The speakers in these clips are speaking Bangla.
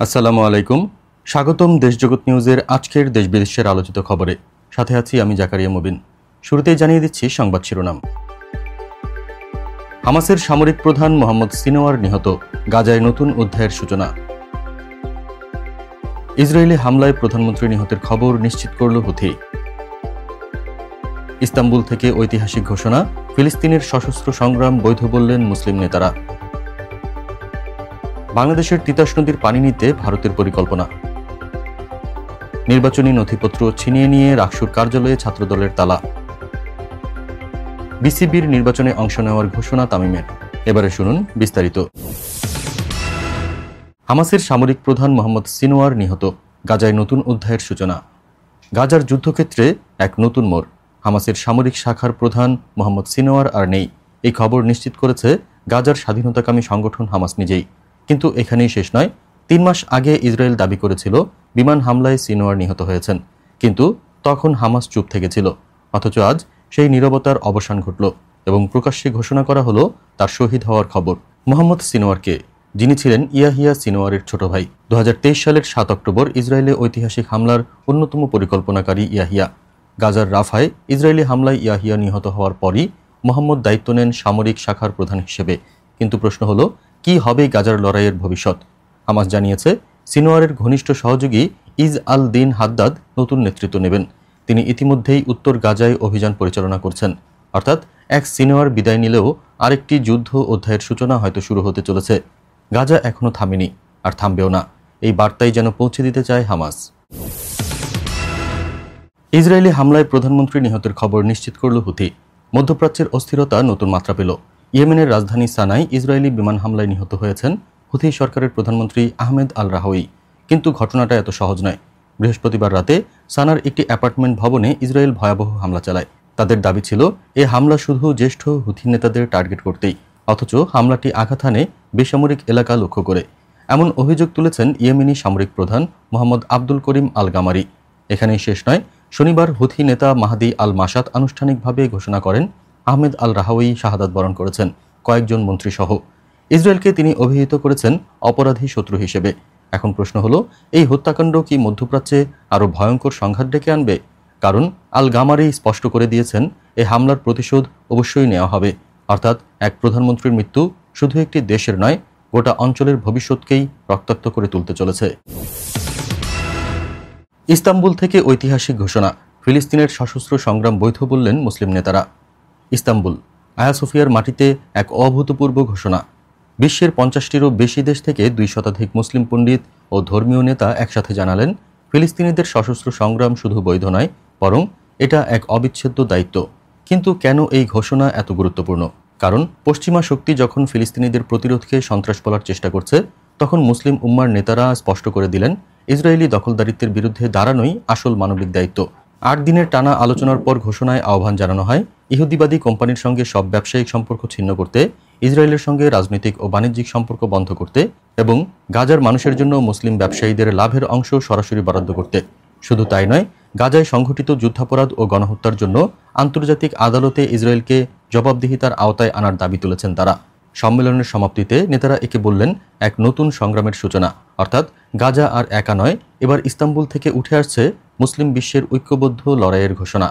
আসসালামু আলাইকুম। স্বাগতম দেশজগৎ নিউজের আজকের দেশ বিদেশের আলোচিত খবরে। সাথে আছি আমি জাকারিয়া মুবিন। শুরুতেই জানিয়ে দিচ্ছি সংবাদ শিরোনাম। হামাসের সামরিক প্রধান মোহাম্মদ সিনওয়ার নিহত, গাজায় নতুন অধ্যায়ের সূচনা। ইসরায়েলি হামলায় প্রধানমন্ত্রী নিহতের খবর নিশ্চিত করল হুথি। ইস্তাম্বুল থেকে ঐতিহাসিক ঘোষণা, ফিলিস্তিনের সশস্ত্র সংগ্রাম বৈধ বললেন মুসলিম নেতারা। বাংলাদেশের তিতাস নদীর পানি নিতে ভারতের পরিকল্পনা। নির্বাচনী নথিপত্র ছিনিয়ে নিয়ে রাকসুর কার্যালয়ে ছাত্রদলের তালা। বিসিবির নির্বাচনে অংশ নেওয়ার ঘোষণা তামিমের। এবারে শুনুন বিস্তারিত। হামাসের সামরিক প্রধান মোহাম্মদ সিনওয়ার নিহত, গাজায় নতুন অধ্যায়ের সূচনা। গাজার যুদ্ধক্ষেত্রে এক নতুন মোড়। হামাসের সামরিক শাখার প্রধান মোহাম্মদ সিনওয়ার আর নেই, এই খবর নিশ্চিত করেছে গাজার স্বাধীনতাকামী সংগঠন হামাস নিজেই। কিন্তু এখানেই শেষ নয়। ৩ মাস আগে ইসরায়েল দাবি করেছিল বিমান হামলায় সিনওয়ার নিহত হয়েছেন, কিন্তু তখন হামাস চুপ থেকেছিল। অথচ আজ সেই নীরবতার অবসান ঘটল এবং প্রকাশ্যে ঘোষণা করা হলো তার শহীদ হওয়ার খবর। মোহাম্মদ সিনওয়ারকে, যিনি ছিলেন ইয়াহিয়া সিনওয়ারের ছোট ভাই। ২০২৩ সালের ৭ অক্টোবর ইসরায়েলে ঐতিহাসিক হামলার অন্যতম পরিকল্পনাকারী ইয়াহিয়া। গাজার রাফায় ইসরায়েলি হামলায় ইয়াহিয়া নিহত হওয়ার পরই মোহাম্মদ দায়িত্ব নেন সামরিক শাখার প্রধান হিসেবে। কিন্তু প্রশ্ন হলো, কি হবে গাজার লড়াইয়ের ভবিষ্যৎ? হামাস জানিয়েছে সিনওয়ারের ঘনিষ্ঠ সহযোগী ইজ আল দিন হাদ্দাদ নতুন নেতৃত্ব নেবেন। তিনি ইতিমধ্যেই উত্তর গাজায় অভিযান পরিচালনা করছেন। অর্থাৎ এক সিনওয়ার বিদায় নিলেও আরেকটি যুদ্ধ অধ্যায়ের সূচনা হয়তো শুরু হতে চলেছে। গাজা এখনও থামেনি, আর থামবেও না, এই বার্তাই যেন পৌঁছে দিতে চায় হামাস। ইসরায়েলি হামলায় প্রধানমন্ত্রী নিহতের খবর নিশ্চিত করল হুথি। মধ্যপ্রাচ্যের অস্থিরতা নতুন মাত্রা পেল। ইয়েমেনের রাজধানী সানায় ইসরায়েলি বিমান হামলায় নিহত হয়েছেন হুথি সরকারের প্রধানমন্ত্রী আহমেদ আল রাহাউই। কিন্তু ঘটনাটা এত সহজ নয়। বৃহস্পতিবার রাতে সানার একটি অ্যাপার্টমেন্ট ভবনে ইসরায়েল ভয়াবহ হামলা চালায়। তাদের দাবি ছিল এ হামলা শুধু জ্যেষ্ঠ হুথি নেতাদের টার্গেট করতেই, অথচ হামলাটি আঘাত হানে বেসামরিক এলাকা লক্ষ্য করে। এমন অভিযোগ তুলেছেন ইয়েমেনি সামরিক প্রধান মোহাম্মদ আব্দুল করিম আল গামারি। এখানেই শেষ নয়। শনিবার হুথি নেতা মাহাদি আল মাসাত আনুষ্ঠানিকভাবে ঘোষণা করেন আহমেদ আল রাহাউই শাহাদাত বরণ করেছেন, কয়েকজন মন্ত্রী সহ। ইসরায়েলকে তিনি অভিহিত করেছেন অপরাধী শত্রু হিসেবে। এখন প্রশ্ন হলো, এই হত্যাকাণ্ড কি মধ্যপ্রাচ্যে আরও ভয়ঙ্কর সংঘাত ডেকে আনবে? কারণ আল গামারি স্পষ্ট করে দিয়েছেন এই হামলার প্রতিশোধ অবশ্যই নেওয়া হবে। অর্থাৎ এক প্রধানমন্ত্রীর মৃত্যু শুধু একটি দেশের নয়, গোটা অঞ্চলের ভবিষ্যৎকেই রক্তাক্ত করে তুলতে চলেছে। ইস্তাম্বুল থেকে ঐতিহাসিক ঘোষণা, ফিলিস্তিনের সশস্ত্র সংগ্রাম বৈধ বললেন মুসলিম নেতারা। ইস্তাম্বুল, আয়া সোফিয়ার মাটিতে এক অভূতপূর্ব ঘোষণা। বিশ্বের ৫০টিরও বেশি দেশ থেকে ২ শতাধিক মুসলিম পণ্ডিত ও ধর্মীয় নেতা একসাথে জানালেন ফিলিস্তিনিদের সশস্ত্র সংগ্রাম শুধু বৈধ নয়, বরং এটা এক অবিচ্ছেদ্য দায়িত্ব। কিন্তু কেন এই ঘোষণা এত গুরুত্বপূর্ণ? কারণ পশ্চিমা শক্তি যখন ফিলিস্তিনিদের প্রতিরোধকে সন্ত্রাস বলার চেষ্টা করছে, তখন মুসলিম উম্মার নেতারা স্পষ্ট করে দিলেন ইসরায়েলি দখলদারিত্বের বিরুদ্ধে দাঁড়ানোই আসল মানবিক দায়িত্ব। ৮ দিনের টানা আলোচনার পর ঘোষণায় আহ্বান জানানো হয় ইহুদিবাদী কোম্পানির সঙ্গে সব ব্যবসায়িক সম্পর্ক ছিন্ন করতে, ইসরায়েলের সঙ্গে রাজনৈতিক ও বাণিজ্যিক সম্পর্ক বন্ধ করতে এবং গাজার মানুষের জন্য মুসলিম ব্যবসায়ীদের লাভের অংশ সরাসরি বরাদ্দ করতে। শুধু তাই নয়, গাজায় সংঘটিত যুদ্ধাপরাধ ও গণহত্যার জন্য আন্তর্জাতিক আদালতে ইসরায়েলকে জবাবদিহিতার আওতায় আনার দাবি তুলেছেন তারা। সম্মেলনের সমাপ্তিতে নেতারা একে বললেন এক নতুন সংগ্রামের সূচনা। অর্থাৎ গাজা আর একা নয়, এবার ইস্তাম্বুল থেকে উঠে আসছে মুসলিম বিশ্বের ঐক্যবদ্ধ লড়াইয়ের ঘোষণা।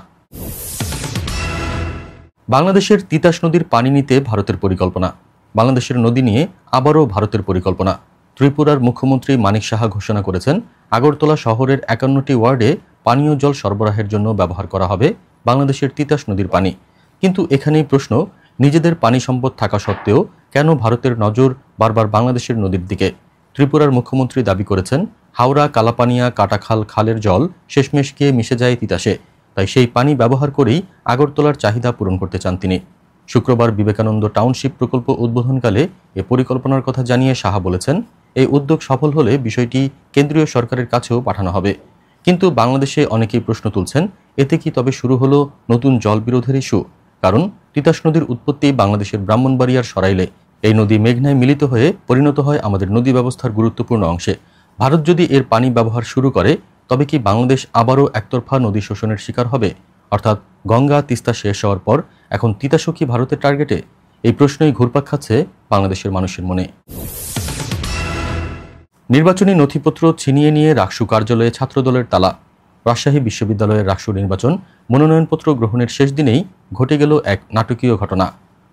বাংলাদেশের তিতাস নদীর পানি নিতে ভারতের পরিকল্পনা। বাংলাদেশের নদী নিয়ে আবারও ভারতের পরিকল্পনা। ত্রিপুরার মুখ্যমন্ত্রী মানিক সাহা ঘোষণা করেছেন আগরতলা শহরের ৫১টি ওয়ার্ডে পানীয় জল সরবরাহের জন্য ব্যবহার করা হবে বাংলাদেশের তিতাস নদীর পানি। কিন্তু এখানেই প্রশ্ন, নিজেদের পানি সম্পদ থাকা সত্ত্বেও কেন ভারতের নজর বারবার বাংলাদেশের নদীর দিকে? ত্রিপুরার মুখ্যমন্ত্রী দাবি করেছেন হাওড়া, কালাপানিয়া, কাটাখাল খালের জল শেষমেশ গিয়ে মিশে যায় তিতাসে, তাই সেই পানি ব্যবহার করেই আগরতলার চাহিদা পূরণ করতে চান তিনি। শুক্রবার বিবেকানন্দ টাউনশিপ প্রকল্প উদ্বোধনকালে এ পরিকল্পনার কথা জানিয়ে সাহা বলেছেন, এই উদ্যোগ সফল হলে বিষয়টি কেন্দ্রীয় সরকারের কাছেও পাঠানো হবে। কিন্তু বাংলাদেশে অনেকেই প্রশ্ন তুলছেন, এতে কি তবে শুরু হলো নতুন জল বিরোধের ইস্যু? কারণ তিতাস নদীর উৎপত্তি বাংলাদেশের ব্রাহ্মণবাড়িয়ার সরাইলে। এই নদী মেঘনায় মিলিত হয়ে পরিণত হয় আমাদের নদী ব্যবস্থার গুরুত্বপূর্ণ অংশে। ভারত যদি এর পানি ব্যবহার শুরু করে, তবে কি বাংলাদেশ আবারও একতরফা নদী শোষণের শিকার হবে? অর্থাৎ গঙ্গা, তিস্তা শেষ হওয়ার পর এখন তিতাসও কি ভারতের টার্গেটে? এই প্রশ্নই ঘুরপাক খাচ্ছে বাংলাদেশের মানুষের মনে। নির্বাচনী নথিপত্র ছিনিয়ে নিয়ে রাকসু কার্যালয়ে ছাত্রদলের তালা। রাজশাহী বিশ্ববিদ্যালয়ের রাকসু নির্বাচন মনোনয়নপত্র গ্রহণের শেষ দিনেই ঘটে গেল এক নাটকীয় ঘটনা।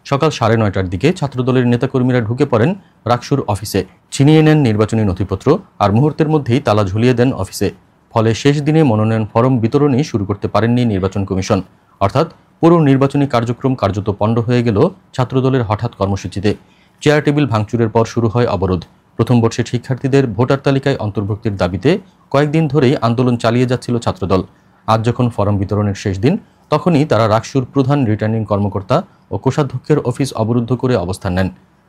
সকাল 9:30টার দিকে ছাত্রদলের নেতাকর্মীরা ঢুকে পড়েন রাকসুর অফিসে, ছিনিয়ে নেন নির্বাচনী নথিপত্র আর মুহূর্তের মধ্যেই তালা ঝুলিয়ে দেন অফিসে। ফলে শেষ দিনে মনোনয়ন ফরম বিতরণই শুরু করতে পারেননি নির্বাচন কমিশন। অর্থাৎ পুরো নির্বাচনী কার্যক্রম কার্যত পণ্ড হয়ে গেল ছাত্রদলের হঠাৎ কর্মসূচিতে। চেয়ার টেবিল ভাঙচুরের পর শুরু হয় অবরোধ। প্রথম বর্ষের শিক্ষার্থীদের ভোটার তালিকায় অন্তর্ভুক্তির দাবিতে কয়েকদিন ধরেই আন্দোলন চালিয়ে যাচ্ছিল ছাত্রদল। আজ যখন ফরম বিতরণের শেষ দিন, তখনই তারা রাকসুর প্রধান রিটার্নিং কর্মকর্তা ও কোষাধ্যক্ষের অফিস অবরুদ্ধ করে অবস্থান নেন।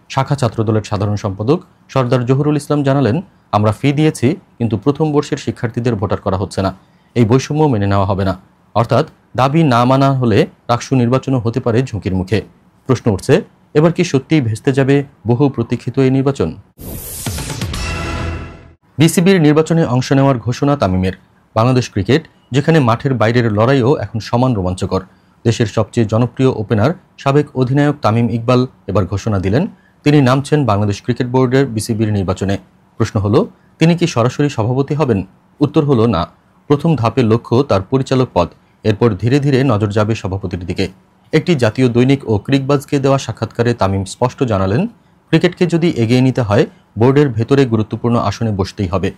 শাখা ছাত্রদলের সাধারণ সম্পাদক সরদার জহুরুল ইসলাম জানালেন, আমরা ফি দিয়েছি, কিন্তু প্রথম বর্ষের শিক্ষার্থীদের ভোটার করা হচ্ছে না। এই বৈষম্য মেনে নেওয়া হবে না। অর্থাৎ দাবি না মানা হলে রাকসু নির্বাচনও হতে পারে ঝুঁকির মুখে। প্রশ্ন উঠছে, এবার কি সত্যিই ভেস্তে যাবে বহু প্রতীক্ষিত এই নির্বাচন? বিসিবির নির্বাচনে অংশ নেওয়ার ঘোষণা তামিমের। বাংলাদেশ ক্রিকেট, যেখানে মাঠের বাইরের লড়াইও এখন সমান রোমাঞ্চকর। দেশের সবচেয়ে জনপ্রিয় ওপেনার সাবেক অধিনায়ক তামিম ইকবাল এবার ঘোষণা দিলেন, তিনি নামছেন বাংলাদেশ ক্রিকেট বোর্ডের বিসিবির নির্বাচনে। প্রশ্ন হলো, তিনি কি সরাসরি সভাপতি হবেন? উত্তর হলো না। প্রথম ধাপের লক্ষ্য তার পরিচালক পদ, এরপর ধীরে ধীরে নজর যাবে সভাপতির দিকে। একটি জাতীয় দৈনিক ও ক্রিকবাজকে দেওয়া সাক্ষাৎকারে তামিম স্পষ্ট জানালেন, ক্রিকেটকে যদি এগিয়ে নিতে হয়, বোর্ডের ভেতরে গুরুত্বপূর্ণ আসনে বসতেই হবে।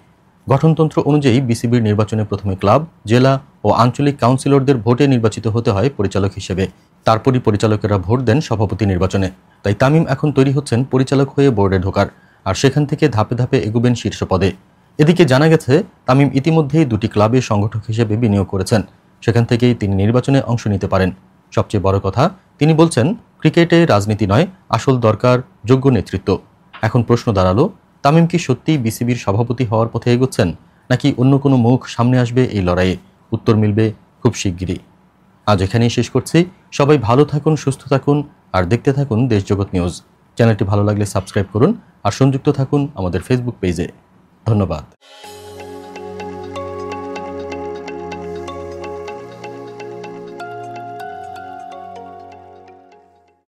গঠনতন্ত্র অনুযায়ী বিসিবির নির্বাচনে প্রথমে ক্লাব, জেলা ও আঞ্চলিক কাউন্সিলরদের ভোটে নির্বাচিত হতে হয় পরিচালক হিসেবে। তারপরই পরিচালকেরা ভোট দেন সভাপতি নির্বাচনে। তাই তামিম এখন তৈরি হচ্ছেন পরিচালক হয়ে বোর্ডে ঢোকার, আর সেখান থেকে ধাপে ধাপে এগোবেন শীর্ষ পদে। এদিকে জানা গেছে, তামিম ইতিমধ্যেই 2টি ক্লাবে সংগঠক হিসেবে বিনিয়োগ করেছেন। সেখান থেকেই তিনি নির্বাচনে অংশ নিতে পারেন। সবচেয়ে বড় কথা, তিনি বলছেন, ক্রিকেটে রাজনীতি নয়, আসল দরকার যোগ্য নেতৃত্ব। এখন প্রশ্ন দাঁড়ালো, তামিম কি সত্যিই বিসিবির সভাপতি হওয়ার পথে এগোচ্ছেন, নাকি অন্য কোনো মুখ সামনে আসবে এই লড়াইয়ে? উত্তর মিলবে খুব শিগগিরই। আজ এখানেই শেষ করছি। সবাই ভালো থাকুন, সুস্থ থাকুন আর দেখতে থাকুন দেশজগৎ নিউজ। চ্যানেলটি ভালো লাগলে সাবস্ক্রাইব করুন আর সংযুক্ত থাকুন আমাদের ফেসবুক পেজে। ধন্যবাদ।